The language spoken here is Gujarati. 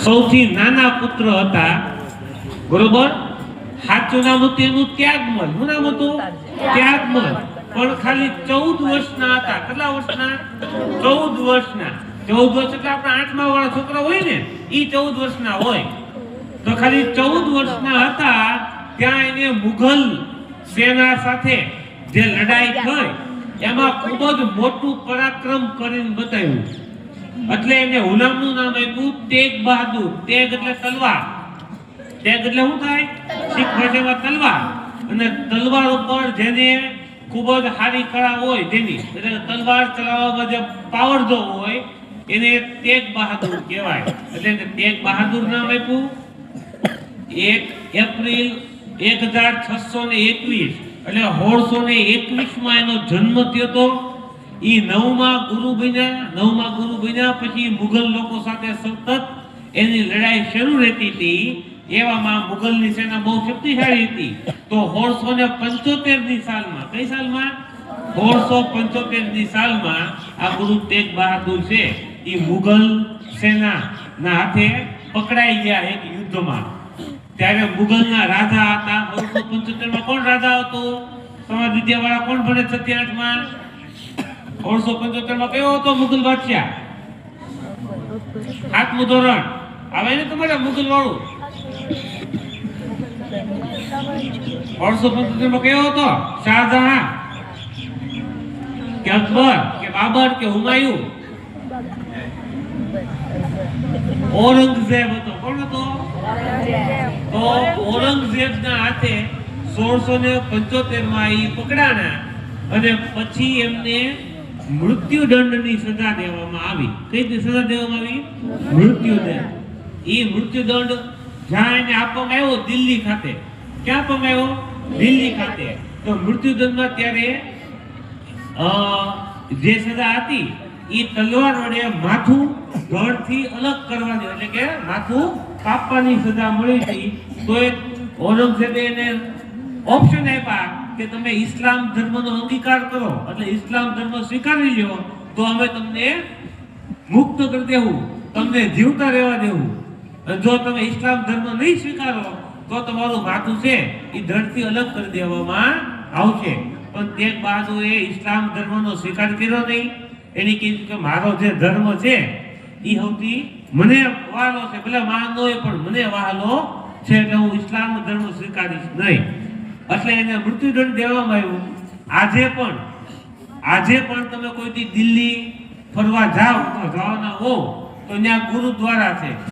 સૌથી નાના પુત્ર હતા, બરોબર. સાચું નામ હતું એનું ત્યાગમલ. શું નામ હતું? ત્યાગમલ. પણ ખાલી 14 વર્ષના હતા. કેટલા વર્ષના? 14 વર્ષના. 14 વર્ષ એટલે આપણા 8મા વાળા છોકરા હોય ને, ઈ 14 વર્ષના હોય. તો ખાલી 14 વર્ષના હતા ત્યાં એને મુઘલ સેના સાથે જે લડાઈ થઈ એમાં ખૂબ જ મોટું પરાક્રમ કરીને બતાવ્યું. એટલે એને હુલામનું નામ આપ્યું તેગ બહાદુર. તેગ એટલે તલવાર. તેગ એટલે શું થાય? શીખ ભાષામાં તલવાર. અને તલવાર ઉપર જેને ખૂબ જ સારી કળા હોય, જેની એટલે તલવાર ચલાવવામાં જે પાવર જો હોય એને તેગ બહાદુર કહેવાય. એટલે એને તેગ બહાદુર નામ આપ્યું. 1 એપ્રિલ 1621 એટલે 1621 માં એનો જન્મ થયો હતો. ઈ 9મા ગુરુ બન્યા. પછી મુઘલ લોકો સાથે સતત એની લડાઈ શરૂ રહેતી હતી. એવામાં મુઘલની સેના બહુ શક્તિશાળી હતી. તો 1675 ની સાલમાં, કઈ સાલમાં? 1675 ની સાલમાં આ ગુરુ તેગ બહાદુર છે ઈ મુઘલ સેના ના હાથે પકડાઈ ગયા એક યુદ્ધમાં. ત્યારે મુઘલના રાજા હતા. 1675 માં કોણ રાજા હતો? સમાજ વિદ્યા વાળા કોણ ભણે 78 માં? 1675 માં કયો હતો મુઘલ બાદશાહ? 7મું ધોરણ આવે ને તમારે મુઘલ વાળું. 1675 માં કયો હતો? શાહજહાં કે અકબર કે બાબર કે હુમાયુ? ઔરંગઝેબ હતો. કોણ હતો? તો ઔરંગઝેબના હાથે 1675 માં ઈ પકડાણા અને પછી એમને મૃત્યુદંડની સજા દેવામાં આવી. કઈ સજા દેવામાં આવી? મૃત્યુદંડ. ઈ મૃત્યુદંડ જ્યાં એને આપવામાં આવ્યો દિલ્હી ખાતે. ક્યાં આપવામાં આવ્યો? દિલ્હી ખાતે. તો મૃત્યુદંડમાં ત્યારે જે સજા હતી ઈ તલવાર વડે માથું ધડથી અલગ કરવાની, એટલે કે માથું કાપવાની સજા મળી હતી. તો એ ઔરંગઝેબે એને ઓપ્શન આપ્યા કે તમે ઇસ્લામ ધર્મનો અંગીકાર કરો, એટલે ઇસ્લામ ધર્મ સ્વીકારી લ્યો તો અમે તમને મુક્ત કરી દેવું, તમને જીવતા રહેવા દેવું. જો તમે ઇસ્લામ ધર્મ નહીં સ્વીકારો તો તમારું માથું છે એ ધડથી અલગ કરી દેવામાં આવશે. પણ તેગ બહાદુરે ઇસ્લામ ધર્મનો સ્વીકાર કર્યો નહીં. એની કીધું કે મારો જે ધર્મ છે એ સૌથી મને વહાલો છે, ભલે માન હોય પણ મને વહાલો છે, એટલે હું ઇસ્લામ ધર્મ સ્વીકારીશ નહીં. એટલે એને મૃત્યુદંડ દેવામાં આવ્યું. આજે પણ તમે કોઈથી દિલ્હી ફરવા જાઓ તો જવાના હો તો ત્યાં ગુરુદ્વારા છે.